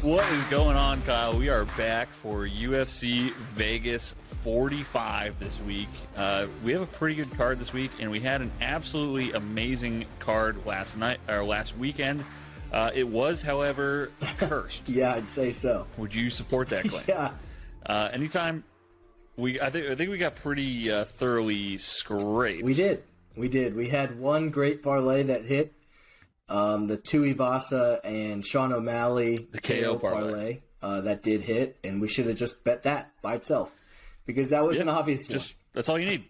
What is going on, Kyle? We are back for UFC Vegas 45 this week. We have a pretty good card this week, and we had an absolutely amazing card last weekend. It was, however, cursed. Yeah, I'd say so. Would you support that claim? Yeah. Anytime I think we got pretty thoroughly scraped. We did. We had one great parlay that hit. The Tuivasa and Sean O'Malley the KO parlay that did hit, and we should have just bet that by itself because that was an obvious one. That's all you need.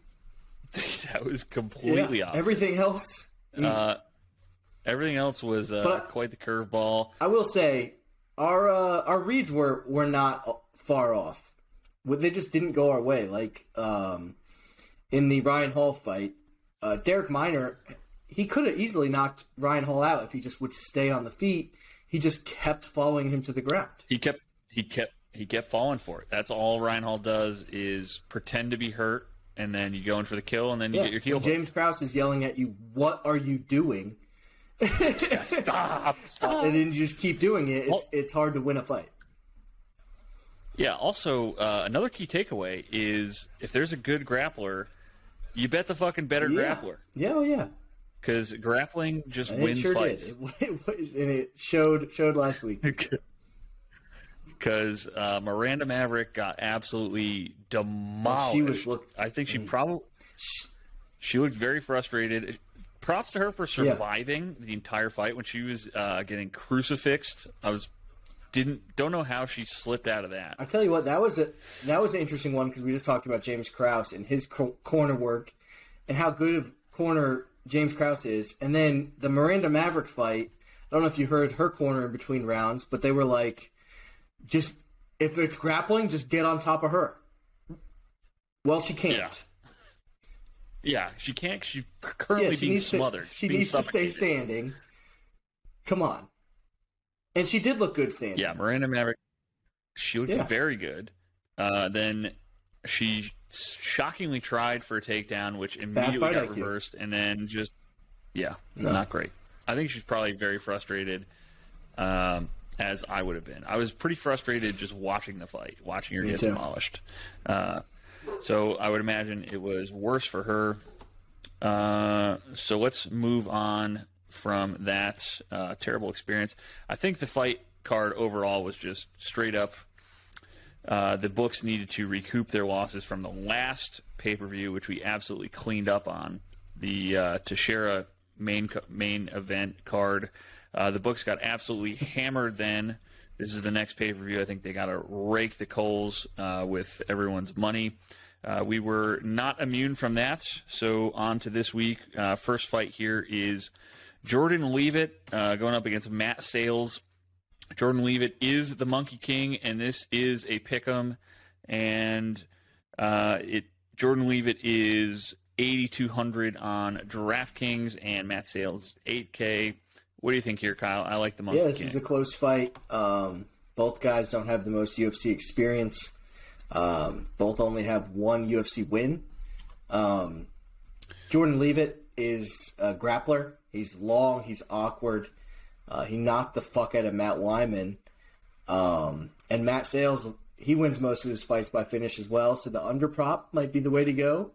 That was completely obvious. Everything else, everything else was quite the curveball. I will say our reads were not far off. They just didn't go our way. Like in the Ryan Hall fight, Derek Minor. He could have easily knocked Ryan Hall out if he just would stay on the feet. He just kept following him to the ground. He kept falling for it. That's all Ryan Hall does is pretend to be hurt, and then you go in for the kill, and then you get your heel. James Krause is yelling at you, "What are you doing?" Stop! And then you just keep doing it. It's hard to win a fight. Yeah. Also, another key takeaway is if there's a good grappler, you bet the fucking better grappler. Yeah. Oh yeah. Because grappling just wins fights. Did. And it showed last week. Because Miranda Maverick got absolutely demolished. I think she looked very frustrated. Props to her for surviving the entire fight when she was getting crucifixed. Don't know how she slipped out of that. I tell you what, that was an interesting one because we just talked about James Krause and his corner work and how good of corner James Krause is. And then the Miranda Maverick fight, I don't know if you heard her corner in between rounds, but they were like, just if it's grappling, just get on top of her. Well, she can't. Yeah, she can't. She's currently being smothered. She needs to stay standing. Come on. And she did look good standing. Yeah, Miranda Maverick, she looked very good. Then she shockingly tried for a takedown, which immediately got reversed, and then not great. I think she's probably very frustrated, as I would have been. I was pretty frustrated just watching the fight, watching her get demolished. So I would imagine it was worse for her. So let's move on from that terrible experience. I think the fight card overall was just straight up. The books needed to recoup their losses from the last pay-per-view, which we absolutely cleaned up on. The Teixeira main event card. The books got absolutely hammered then. This is the next pay-per-view. I think they got to rake the coals with everyone's money. We were not immune from that. So on to this week. First fight here is Jordan Leavitt going up against Matt Sales. Jordan Leavitt is the Monkey King, and this is a pick'em. And Jordan Leavitt is 8,200 on DraftKings, and Matt Sales 8K. What do you think here, Kyle? I like the Monkey King. Yeah, this is a close fight. Both guys don't have the most UFC experience. Both only have one UFC win. Jordan Leavitt is a grappler. He's long. He's awkward. He knocked the fuck out of Matt Weidman. And Matt Sales, he wins most of his fights by finish as well, so the underprop might be the way to go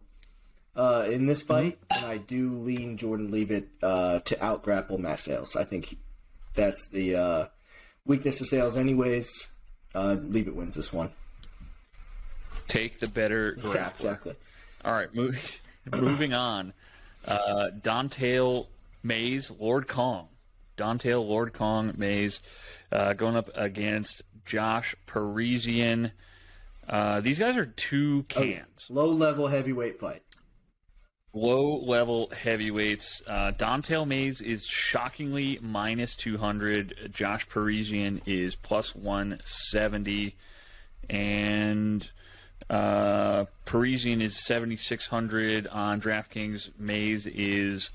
in this fight. And I do lean Jordan Leavitt to out-grapple Matt Sales. I think that's the weakness of Sales anyways. Leavitt wins this one. Take the better grappler. Yeah, exactly. All right, moving on. Don'Tale Mayes, Lord Kong. Don'Tale Lord Kong Mayes going up against Josh Parisian. These guys are two cans. Low-level heavyweight fight. Low-level heavyweights. Don'Tale Mayes is shockingly minus 200. Josh Parisian is plus 170. And Parisian is 7,600 on DraftKings. Mayes is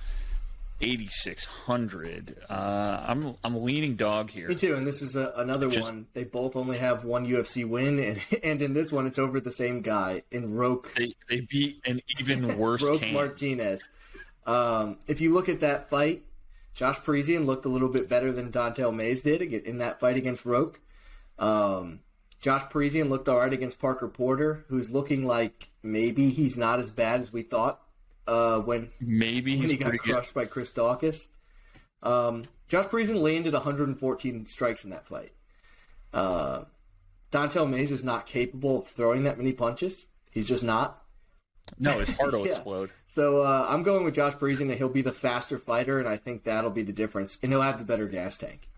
8,600. I'm leaning dog here. Me too, and this is another one. They both only have one UFC win, and in this one, it's over the same guy in Roque. They beat an even worse Roque can. Martinez. If you look at that fight, Josh Parisian looked a little bit better than Don'Tale Mayes did in that fight against Roque. Josh Parisian looked all right against Parker Porter, who's looking like maybe he's not as bad as we thought when he got crushed by Chris Daukaus. Josh Parisian landed 114 strikes in that fight. Dontel Mays is not capable of throwing that many punches. He's just not. No, his heart will explode. So I'm going with Josh Parisian, and he'll be the faster fighter, and I think that'll be the difference. And he'll have the better gas tank.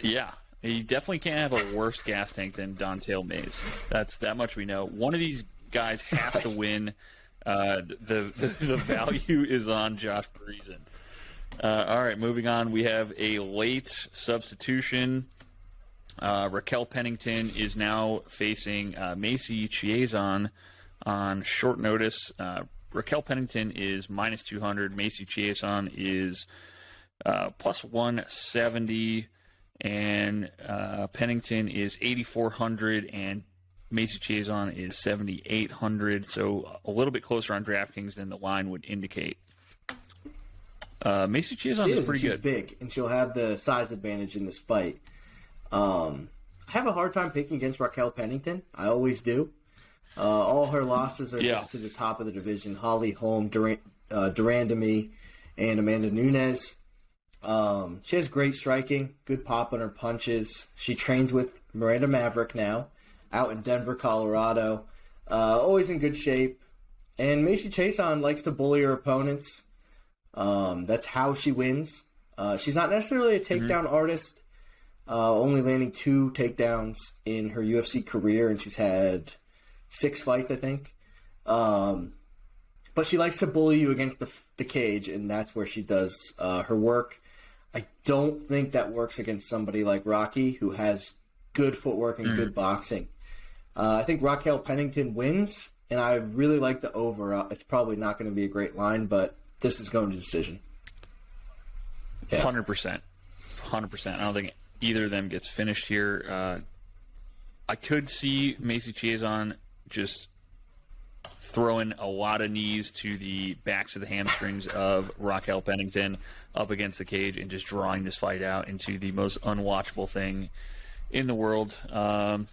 Yeah, he definitely can't have a worse gas tank than Dontel Mays. That's that much we know. One of these guys has to win. The value is on Josh Parisian. All right, moving on. We have a late substitution. Raquel Pennington is now facing Macy Chiasson on short notice. Raquel Pennington is -200. Macy Chiasson is plus 170. And Pennington is 8,400, and Macy Chiasson is 7,800. So a little bit closer on DraftKings than the line would indicate. Macy Chiasson is pretty good. She's big, and she'll have the size advantage in this fight. I have a hard time picking against Raquel Pennington. I always do. All her losses are just to the top of the division. Holly Holm, Durandamy, and Amanda Nunes. She has great striking, good pop on her punches. She trains with Miranda Maverick now, out in Denver, Colorado. Always in good shape. And Macy Chiasson likes to bully her opponents. That's how she wins. She's not necessarily a takedown artist, only landing 2 takedowns in her UFC career, and she's had 6 fights, I think. But she likes to bully you against the cage, and that's where she does her work. I don't think that works against somebody like Rocky, who has good footwork and good boxing. I think Raquel Pennington wins, and I really like the over. It's probably not going to be a great line, but this is going to decision. 100%. 100%. I don't think either of them gets finished here. I could see Macy Chiasson just throwing a lot of knees to the backs of the hamstrings of Raquel Pennington up against the cage and just drawing this fight out into the most unwatchable thing in the world. All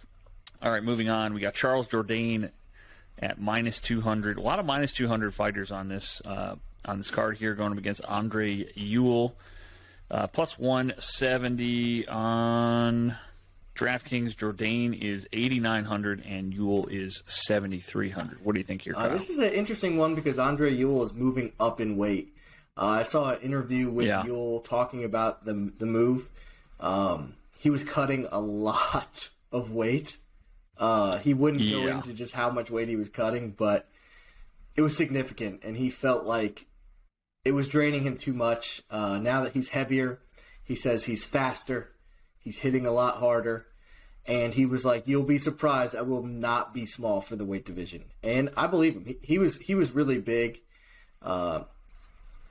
right, moving on. We got Charles Jourdain at -200. A lot of -200 fighters on this card here, going up against Andre Ewell. Plus 170 on DraftKings. Jourdain is 8,900 and Ewell is 7,300. What do you think here, Kyle? This is an interesting one because Andre Ewell is moving up in weight. I saw an interview with Ewell talking about the move. He was cutting a lot of weight. He wouldn't go into just how much weight he was cutting, but it was significant, and he felt like it was draining him too much. Now that he's heavier, he says he's faster, he's hitting a lot harder, and he was like, "You'll be surprised. I will not be small for the weight division." And I believe him. He was really big.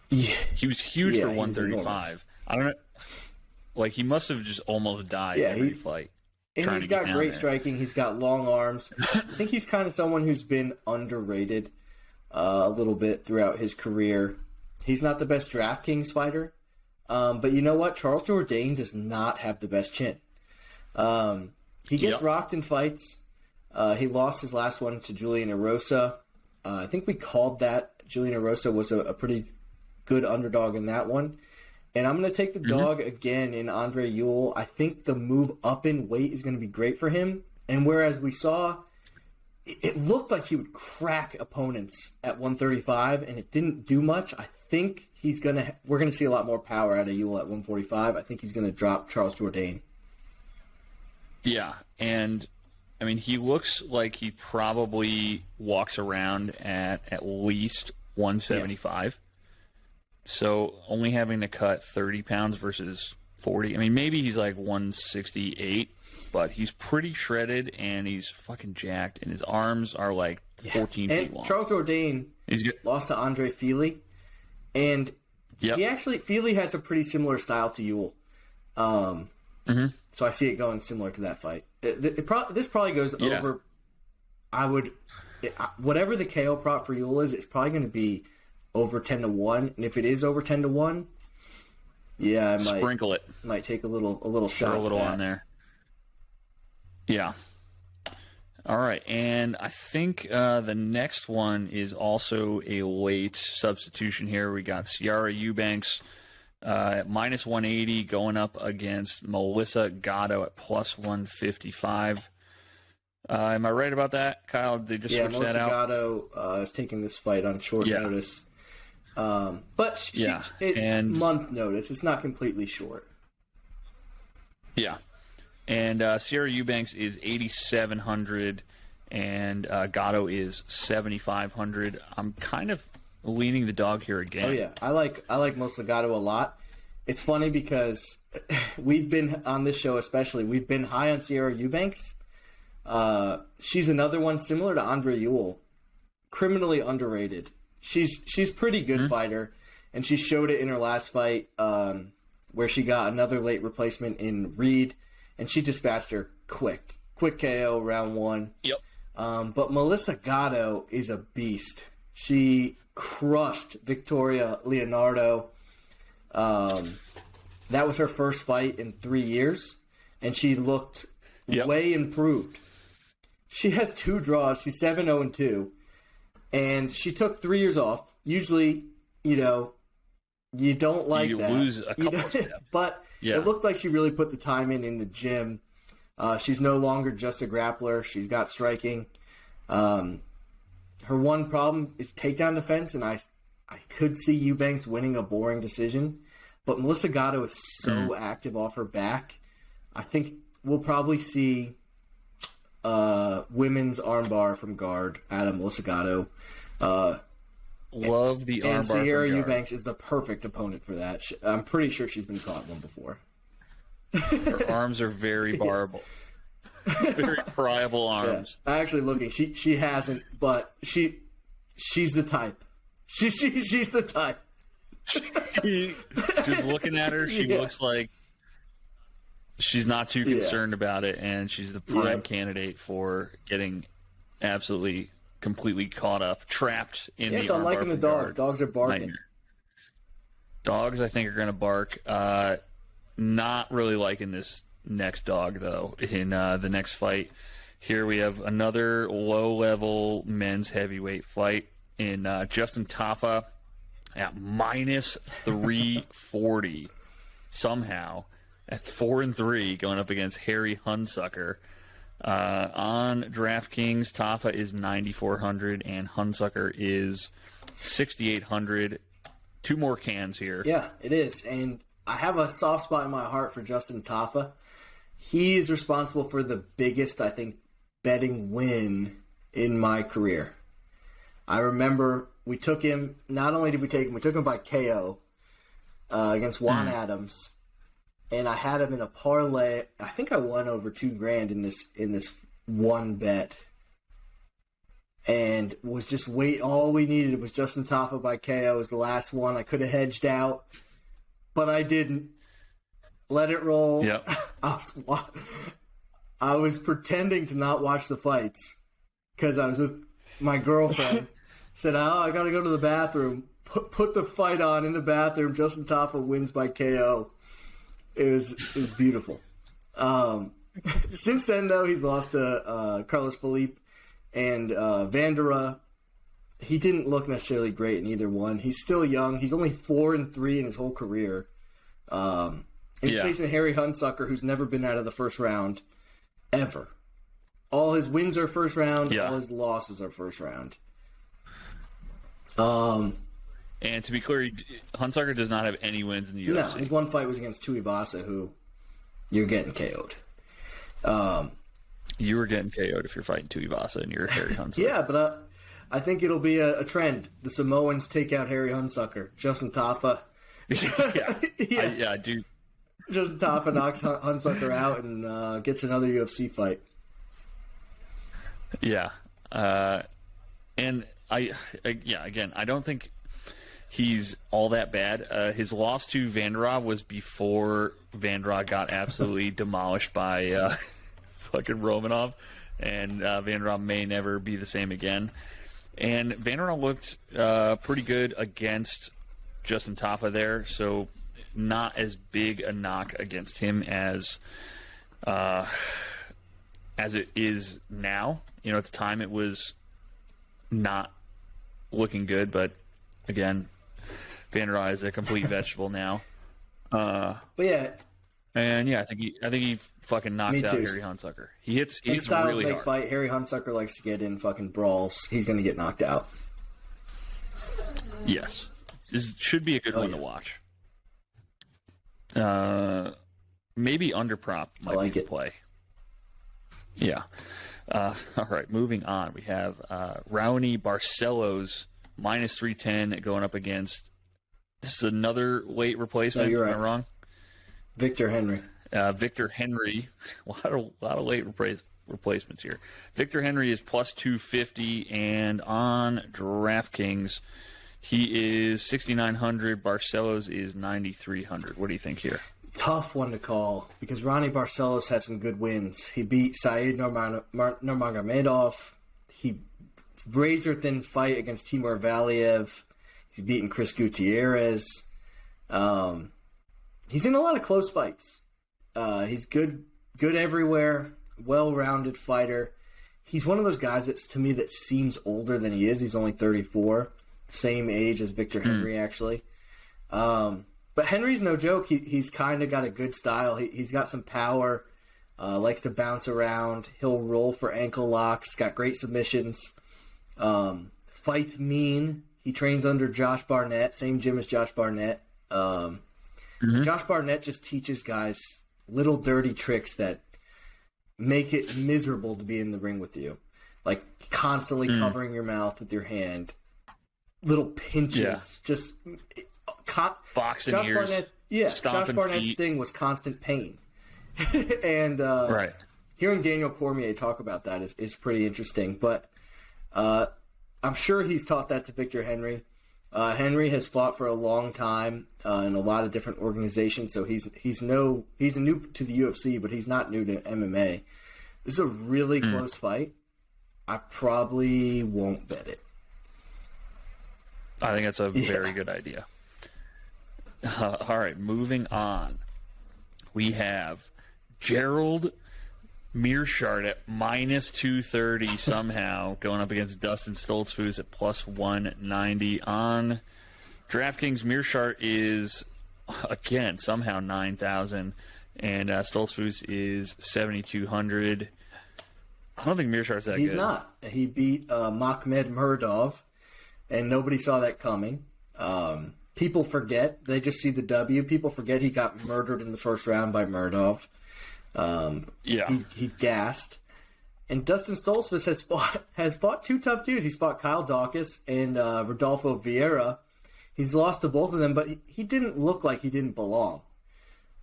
He was huge for 135. I don't know. Like, he must have just almost died every fight. And he's got great striking. He's got long arms. I think he's kind of someone who's been underrated a little bit throughout his career. He's not the best DraftKings fighter. But you know what? Charles Jourdain does not have the best chin. He gets rocked in fights. He lost his last one to Julian Erosa. I think we called that. Julian Erosa was a pretty good underdog in that one. And I'm going to take the dog again in Andre Ewell. I think the move up in weight is going to be great for him. And whereas we saw, it looked like he would crack opponents at 135, and it didn't do much. I think we're going to see a lot more power out of Ewell at 145. I think he's going to drop Charles Jourdain. Yeah, and I mean, he looks like he probably walks around at least 175. Yeah. So only having to cut 30 pounds versus 40. I mean, maybe he's like 168, but he's pretty shredded and he's fucking jacked, and his arms are like 14 feet long. Charles Jourdain lost to Andre Fili, and Fili has a pretty similar style to Ewell. So I see it going similar to that fight. This probably goes over. Whatever the KO prop for Ewell is, it's probably going to be over 10-1, and if it is over 10-1, I might sprinkle it. Might take a little shot. A little on there. Yeah. All right, and I think the next one is also a late substitution here. We got Ciara Eubanks at minus 180 going up against Melissa Gatto at plus 155. Am I right about that, Kyle? Did they just switch Melissa that out? Gatto is taking this fight on short notice. But month notice. It's not completely short. Yeah. And Ciara Eubanks is 8,700, and Gatto is 7,500. I'm kind of leaning the dog here again. Oh yeah, I like Melissa Gatto a lot. It's funny because we've been on this show, especially we've been high on Ciara Eubanks. She's another one similar to Andre Ewell, criminally underrated. She's pretty good fighter, and she showed it in her last fight where she got another late replacement in Reed. And she dispatched her quick KO round 1. Yep. But Melissa Gatto is a beast. She crushed Victoria Leonardo. That was her first fight in 3 years, and she looked way improved. She has 2 draws. She's 7-0-2, and she took 3 years off. Usually, you don't like that. You lose a couple of steps. But it looked like she really put the time in the gym. She's no longer just a grappler. She's got striking. Her one problem is takedown defense, and I could see Eubanks winning a boring decision. But Melissa Gatto is so active off her back. I think we'll probably see women's armbar from guard out of Melissa Gatto. Love the armbar. And Ciara Eubanks is the perfect opponent for that. I'm pretty sure she's been caught one before. Her arms are very barable. Very pliable arms. Yeah. Actually, looking, she hasn't, but she's the type. She's the type. Just looking at her, she looks like she's not too concerned about it, and she's the prime candidate for getting absolutely completely caught up, trapped in the armbar. So I'm liking the dogs. Guard. Dogs are barking. Nightmare. Dogs, I think, are going to bark. Not really liking this next dog, though, in the next fight. Here we have another low-level men's heavyweight fight in Justin Tafa at minus 340 somehow at 4-3 going up against Harry Hunsucker. On DraftKings, Tafa is 9,400 and Hunsucker is 6,800. 2 more cans here. Yeah, it is. And I have a soft spot in my heart for Justin Tafa. He is responsible for the biggest, I think, betting win in my career. I remember we took him, not only did we take him, we took him by KO against Juan Adams. And I had him in a parlay. I think I won over $2,000 in this one bet. And was just all we needed was Justin Tafa by KO. It was the last one. I could have hedged out, but I didn't. Let it roll. Yep. I was pretending to not watch the fights because I was with my girlfriend. Said, I got to go to the bathroom. Put the fight on in the bathroom. Justin Tafa wins by KO. It was beautiful. Since then, though, he's lost to Carlos Felipe and Vandera. He didn't look necessarily great in either one. He's still young. He's only 4-3 in his whole career. He's facing Harry Hunsucker, who's never been out of the first round ever. All his wins are first round. All his losses are first round. And to be clear, Hunsucker does not have any wins in the UFC. No, his one fight was against Tuivasa, who you're getting KO'd. You were getting KO'd if you're fighting Tuivasa and you're Harry Hunsucker. Yeah, but I think it'll be a trend. The Samoans take out Harry Hunsucker. Justin Tafa. I do. Justin Tafa knocks Hunsucker out and gets another UFC fight. Yeah. And again, I don't think he's all that bad. His loss to Vandera was before Vandera got absolutely demolished by fucking Romanov, and Vandera may never be the same again. And Vandera looked pretty good against Justin Tafa there, so not as big a knock against him as as it is now. You know, at the time it was not looking good, but again, Van der Rijs is a complete vegetable now. But yeah. And yeah, I think he fucking knocks out Harry Hunsucker. He hits really hard. Fight. Harry Hunsucker likes to get in fucking brawls. He's going to get knocked out. Yes. This should be a good one to watch. Maybe under prop might be the play. Yeah. All right, moving on. We have Ronnie Barcelos minus 310 going up against. This is another weight replacement. No, you're right. Am I wrong? Victor Henry. Victor Henry. A lot of weight replacements here. Victor Henry is plus 250, and on DraftKings, he is 6,900. Barcelos is 9,300. What do you think here? Tough one to call because Ronnie Barcelos had some good wins. He beat Said Nurmagomedov. He razor-thin fight against Timur Valiev. He's beaten Chris Gutierrez. He's in a lot of close fights. He's good everywhere, well-rounded fighter. He's one of those guys that's, to me, that seems older than he is. He's only 34, same age as Victor Henry, actually. But Henry's no joke. He's kind of got a good style. He's got some power, likes to bounce around. He'll roll for ankle locks, got great submissions. Fights mean. He trains under Josh Barnett, same gym as Josh Barnett. Josh Barnett just teaches guys little dirty tricks that make it miserable to be in the ring with you. Like constantly covering your mouth with your hand. Little pinches. Just boxing Josh ears. Barnett, Josh Barnett's feet. thing was constant pain. And right. Hearing Daniel Cormier talk about that is pretty interesting. But I'm sure he's taught that to Victor Henry. Henry has fought for a long time in a lot of different organizations, so he's new to the UFC, but he's not new to MMA. This is a really close fight. I probably won't bet it. I think that's a very good idea. All right, moving on. We have Gerald Meerschaert at minus 230 somehow going up against Dustin Stoltz, who's at plus 190 on DraftKings. Meerschaert is again somehow 9,000, and Stoltz is 7,200. I don't think Meerschaert's that good. He's not. He beat Makhmed Murdov, and nobody saw that coming. People forget. They just see the W. People forget he got murdered in the first round by Murdov. He gassed. And Dustin Stoltz has fought two tough dudes. He's fought Kyle Dawkins and Rodolfo Vieira. He's lost to both of them, but he didn't look like he didn't belong.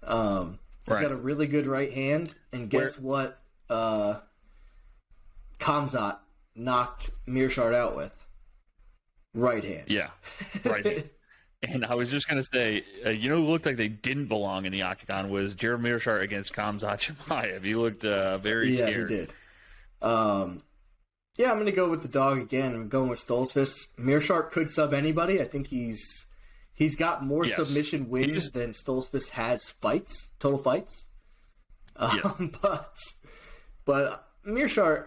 He's got a really good right hand, and guess what? Khamzat knocked Meerschaert out with right hand. Yeah, right hand. And I was just going to say, who looked like they didn't belong in the octagon was Gerald Meerschaert against Khamzat Chimaev. He looked very scared. Yeah, he did. I'm going to go with the dog again. I'm going with Stoltz. Meerschaert could sub anybody. I think he's got more submission wins than Stoltz has total fights. But Meerschaert,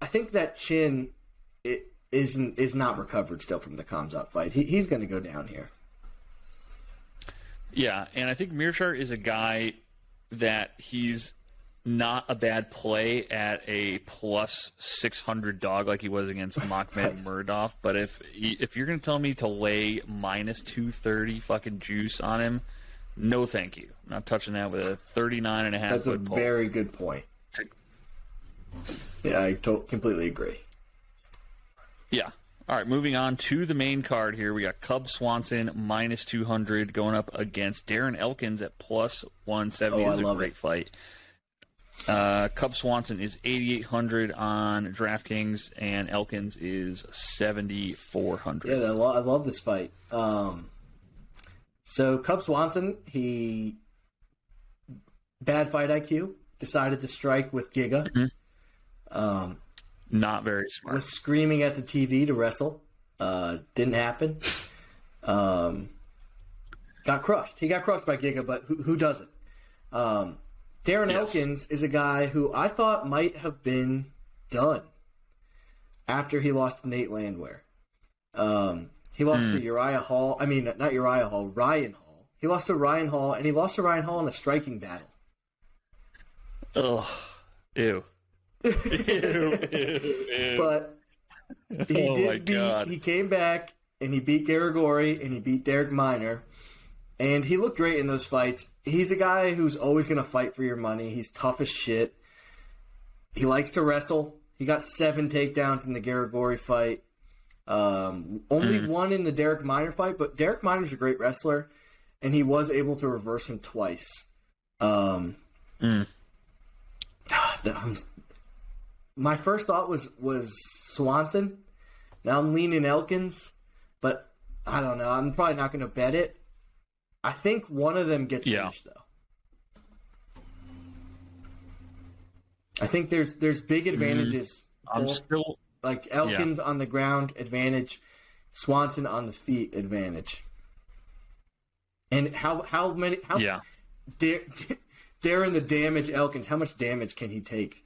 I think that chin is not recovered still from the Khamzat fight. He's going to go down here. Yeah, and I think Meerschaert is a guy that he's not a bad play at a plus 600 dog like he was against Makhmed Murdov. But if you're going to tell me to lay minus 230 fucking juice on him, no thank you. I'm not touching that with a 39.5 That's foot a pole. very good point. Yeah, I completely agree. Yeah. All right, moving on to the main card here. We got Cub Swanson minus 200 going up against Darren Elkins at plus 170. This is a great fight. Cub Swanson is 8,800 on DraftKings, and Elkins is 7,400. Yeah, I love this fight. So Cub Swanson, bad fight IQ, decided to strike with Giga. Not very smart. Was screaming at the TV to wrestle. Didn't happen. Got crushed. He got crushed by Giga, but who doesn't? Darren Darren Elkins is a guy who I thought might have been done after he lost to Nate Landwehr. He lost to Uriah Hall. I mean, not Uriah Hall, Ryan Hall. He lost to Ryan Hall, and he lost to Ryan Hall in a striking battle. Ugh. Ew. But he came back, and he beat Garagori, and he beat Derrick Minor. And he looked great in those fights. He's a guy who's always going to fight for your money. He's tough as shit. He likes to wrestle. He got 7 takedowns in the Garagori fight. Only one in the Derrick Minor fight, but Derrick Minor's a great wrestler, and he was able to reverse him twice. My first thought was Swanson. Now I'm leaning Elkins, but I don't know. I'm probably not going to bet it. I think one of them gets finished, though. I think there's big advantages. Like Elkins on the ground advantage, Swanson on the feet advantage. And how many? Darren the damage Elkins. How much damage can he take?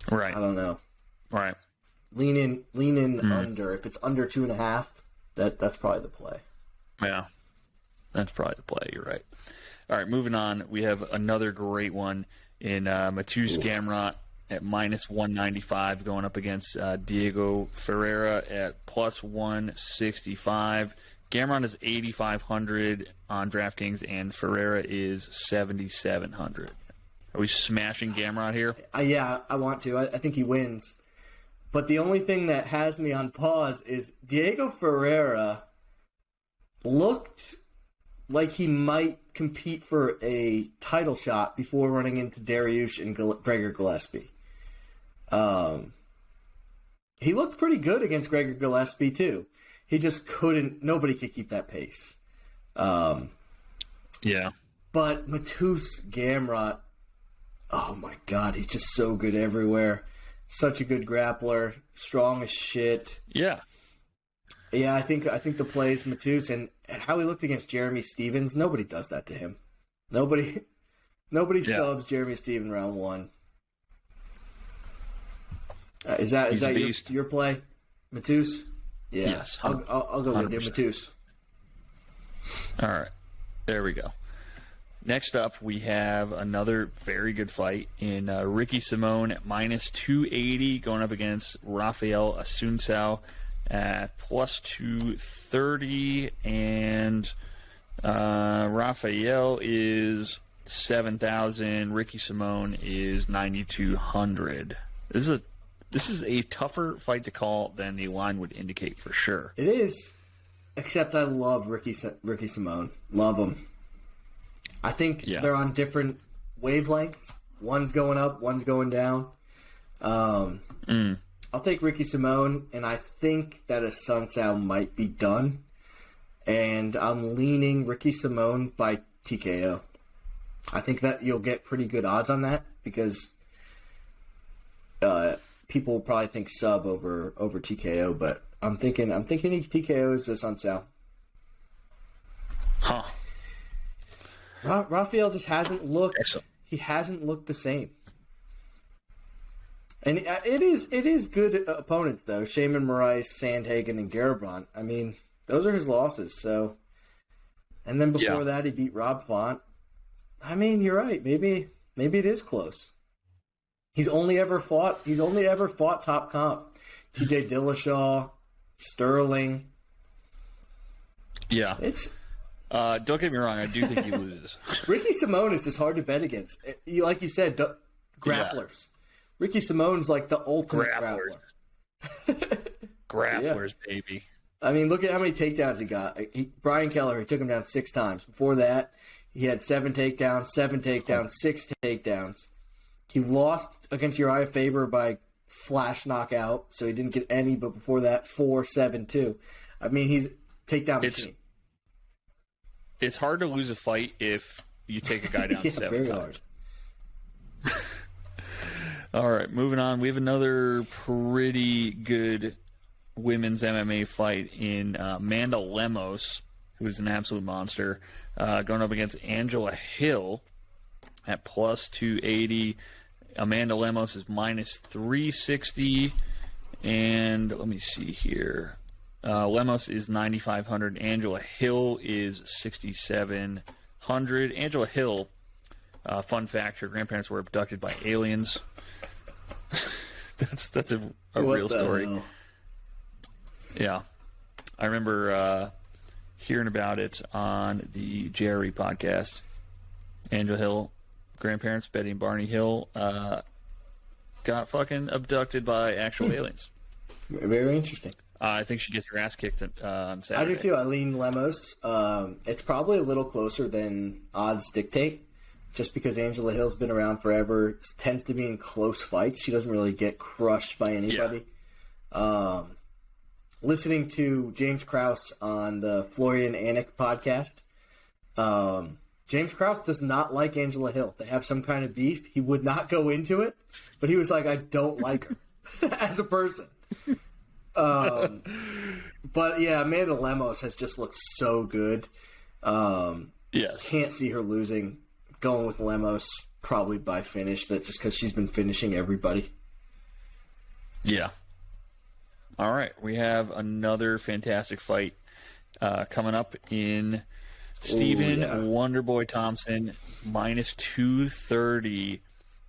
Right. I don't know. Right. Lean in under. If it's under 2.5, that's probably the play. Yeah. That's probably the play. You're right. All right, moving on. We have another great one in Mateusz Gamrot at -195 going up against Diego Ferreira at +165. Gamrot is 8,500 on DraftKings, and Ferreira is 7,700. Are we smashing Gamrot here? Yeah, I want to. I think he wins. But the only thing that has me on pause is Diego Ferreira looked like he might compete for a title shot before running into Dariush and Gregor Gillespie. He looked pretty good against Gregor Gillespie, too. He just couldn't – nobody could keep that pace. Yeah. But Mateusz Gamrot, oh, my God, he's just so good everywhere. Such a good grappler, strong as shit. Yeah. Yeah, I think the play is Mateusz, and how he looked against Jeremy Stevens, nobody does that to him. Nobody subs Jeremy Stevens round 1. Is that your play, Mateusz? Yeah. Yes. I'll go 100%. With you, Mateusz. All right. There we go. Next up, we have another very good fight in Ricky Simone at -280 going up against Raphael Assuncao at +230, and Raphael is 7,000. Ricky Simone is 9,200. This is a tougher fight to call than the line would indicate for sure. It is, except I love Ricky Simone. Love him. I think they're on different wavelengths. One's going up, one's going down. I'll take Ricky Simone, and I think that Assuncao might be done. And I'm leaning Ricky Simone by TKO. I think that you'll get pretty good odds on that because people will probably think sub over TKO, but I'm thinking he TKOs Assuncao. Huh. Raphael just hasn't looked. Excellent. He hasn't looked the same. And it is good opponents though. Shaman Moraes, Sandhagen, and Garibaldi. I mean, those are his losses. So, and then before that, he beat Rob Font. I mean, you're right. Maybe it is close. He's only ever fought top comp. TJ Dillashaw, Sterling. Yeah. Don't get me wrong. I do think he loses. Ricky Simone is just hard to bet against. Like you said, grapplers. Yeah. Ricky Simone's like the ultimate grappler. Grapplers, baby. I mean, look at how many takedowns he got. Brian Keller, he took him down 6 times. Before that, he had 7 takedowns, 6 takedowns. He lost against Uriah Faber by flash knockout, so he didn't get any, but before that, 4-7-2. I mean, he's takedown machine. It's hard to lose a fight if you take a guy down 7 times. Hard. All right, moving on. We have another pretty good women's MMA fight in Amanda Lemos, who is an absolute monster, going up against Angela Hill at plus 280. Amanda Lemos is minus 360. And let me see here. Lemos is 9,500. Angela Hill is 6,700. Angela Hill, fun fact, her grandparents were abducted by aliens. that's a real story. Hell? Yeah. I remember hearing about it on the Jerry podcast. Angela Hill, grandparents, Betty and Barney Hill, got fucking abducted by actual aliens. Very interesting. I think she gets her ass kicked on Saturday. I do too. Eileen Lemos. It's probably a little closer than odds dictate, just because Angela Hill's been around forever. Tends to be in close fights. She doesn't really get crushed by anybody. Yeah. Listening to James Krause on the Florian Anik podcast, James Krause does not like Angela Hill. They have some kind of beef. He would not go into it, but he was like, I don't like her as a person. But yeah, Amanda Lemos has just looked so good. Yes. Can't see her losing. Going with Lemos probably by finish, that just because she's been finishing everybody. Yeah. All right. We have another fantastic fight coming up in Stephen Wonderboy Thompson, minus 230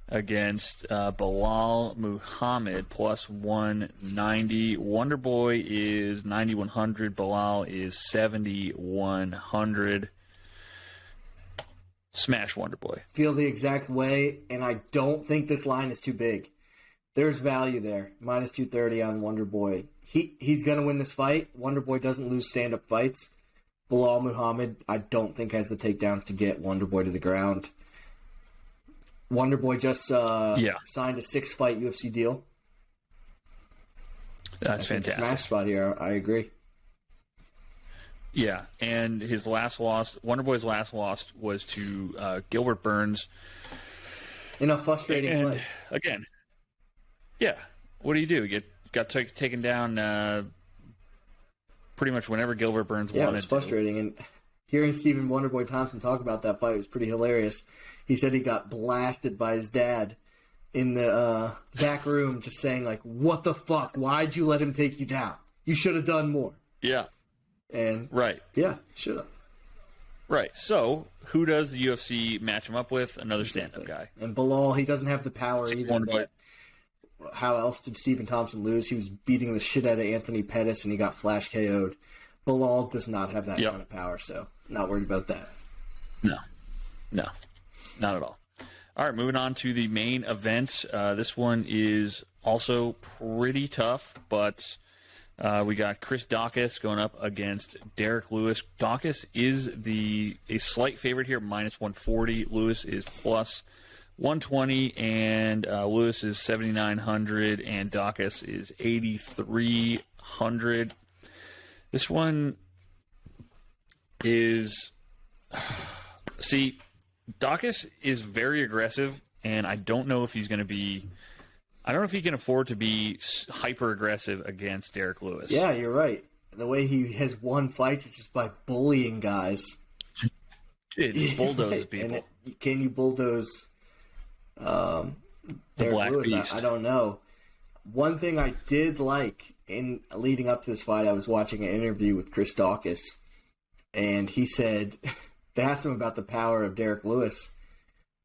against Balal Muhammad, plus 190. Wonderboy is 9,100. Balal is 7,100. Smash Wonderboy. Feel the exact way, and I don't think this line is too big. There's value there. Minus 230 on Wonderboy. He's going to win this fight. Wonderboy doesn't lose stand-up fights. Balal Muhammad, I don't think, has the takedowns to get Wonderboy to the ground. Wonderboy just signed a 6-fight UFC deal. That's fantastic. Smash spot here. I agree. Yeah, and his last loss, Wonderboy's last loss, was to Gilbert Burns. In a frustrating fight. Again, yeah. What do? You got taken down pretty much whenever Gilbert Burns wanted. Yeah, it was frustrating. And hearing Stephen Wonderboy Thompson talk about that fight was pretty hilarious. He said he got blasted by his dad in the back room, just saying, like, what the fuck? Why'd you let him take you down? You should have done more. Yeah. And right. Yeah, should have. Right. So, who does the UFC match him up with? Another stand-up guy. And Balal, he doesn't have the power either. How else did Stephen Thompson lose? He was beating the shit out of Anthony Pettis, and he got flash KO'd. Balal does not have that kind of power, so not worried about that. No, not at all. All right, moving on to the main event. This one is also pretty tough, but we got Chris Daukaus going up against Derrick Lewis. Daukaus is a slight favorite here, minus 140. Lewis is plus 120, and Lewis is 7,900, and Daukaus is 8,300. This one is... See, Daukaus is very aggressive, and I don't know if he's going to be... I don't know if he can afford to be hyper-aggressive against Derrick Lewis. Yeah, you're right. The way he has won fights is just by bullying guys. It bulldozes people. And can you bulldoze Derrick Lewis? Beast. I don't know. One thing I did like in leading up to this fight, I was watching an interview with Chris Daukaus, and he said they asked him about the power of Derrick Lewis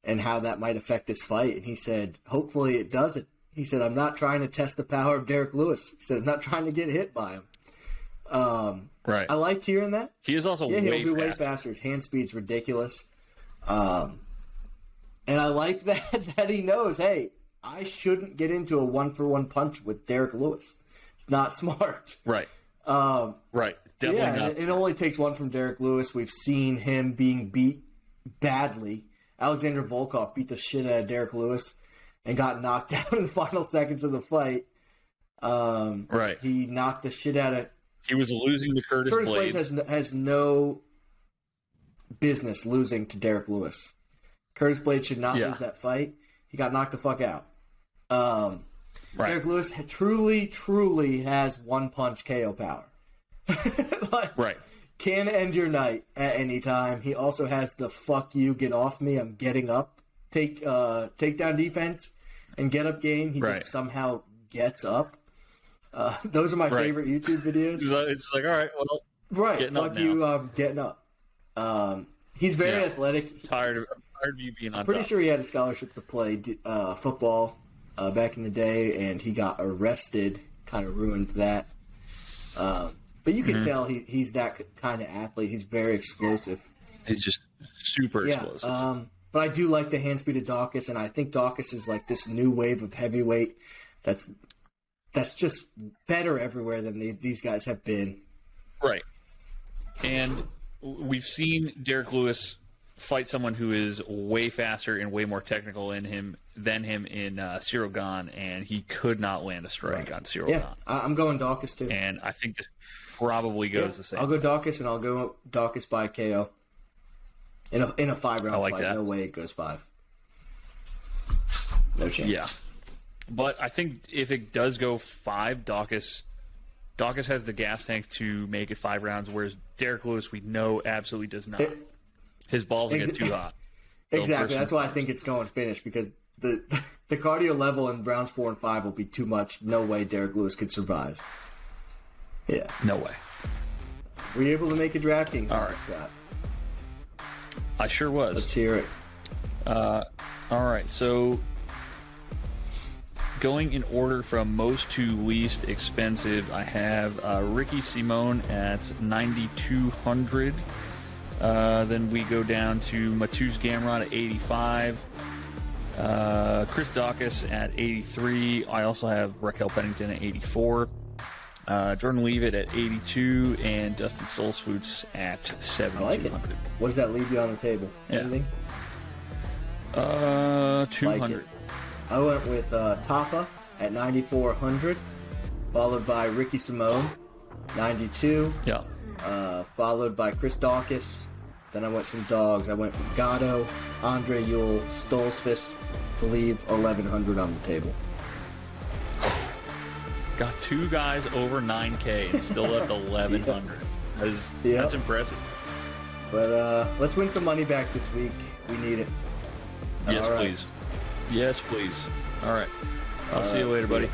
and how that might affect this fight, and he said, hopefully it doesn't. He said, I'm not trying to test the power of Derrick Lewis. He said, I'm not trying to get hit by him. Right. I liked hearing that. He is also way faster. His hand speed's ridiculous. And I like that he knows, hey, I shouldn't get into a one-for-one punch with Derrick Lewis. It's not smart. Right. Right. Definitely not. It only takes one from Derrick Lewis. We've seen him being beat badly. Alexander Volkov beat the shit out of Derrick Lewis and got knocked out in the final seconds of the fight. Right. He knocked the shit out of... He was losing to Curtis Blades. Has no business losing to Derrick Lewis. Curtis Blades should not lose that fight. He got knocked the fuck out. Right. Derrick Lewis truly has one-punch KO power. Right. Can end your night at any time. He also has the fuck you, get off me, I'm getting up takedown defense and get up game. He just somehow gets up. Those are my favorite YouTube videos. It's like, all right, well, fuck you, getting up. He's very athletic. I'm tired of you being on top. Pretty sure he had a scholarship to play football back in the day, and he got arrested. Kind of ruined that. But you can tell he's that kind of athlete. He's very explosive. He's just super explosive. But I do like the hand speed of Daukaus, and I think Daukaus is like this new wave of heavyweight that's just better everywhere than these guys have been. Right. And we've seen Derrick Lewis fight someone who is way faster and way more technical than him in Cyril Gane, and he could not land a strike on Cyril Gane. I'm going Daukaus too. And I think this probably goes the same. I'll go Daukaus, and I'll go Daukaus by KO. In a 5-round fight. That. No way it goes 5. No chance. Yeah. But I think if it does go 5, Daukaus has the gas tank to make it 5 rounds, whereas Derrick Lewis, we know, absolutely does not. His balls get too hot. Exactly. That's why I think it's going finish, because the cardio level in rounds 4 and 5 will be too much. No way Derrick Lewis could survive. Yeah. No way. Were you able to make a DraftKings, All right, Scott? I sure was. Let's hear it. All right, so going in order from most to least expensive, I have Ricky Simon at 9,200. Then we go down to Mateusz Gamrot at 85. Chris Daukaus at 83. I also have Raquel Pennington at 84. Jordan Leavitt at 82, and Dustin Stoltz at 7,200. I like it. What does that leave you on the table? Anything? 200. Like I went with Tafa at 9,400, followed by Ricky Simon, 92. Yeah. Followed by Chris Daukaus. Then I went some dogs. I went with Gallo, Andre Ewell, Stoltz to leave 1,100 on the table. Got 2 guys over 9K and still left 1,100. That's impressive. But let's win some money back this week. We need it. Yes, please. Yes, please. All right. I'll see you later, buddy.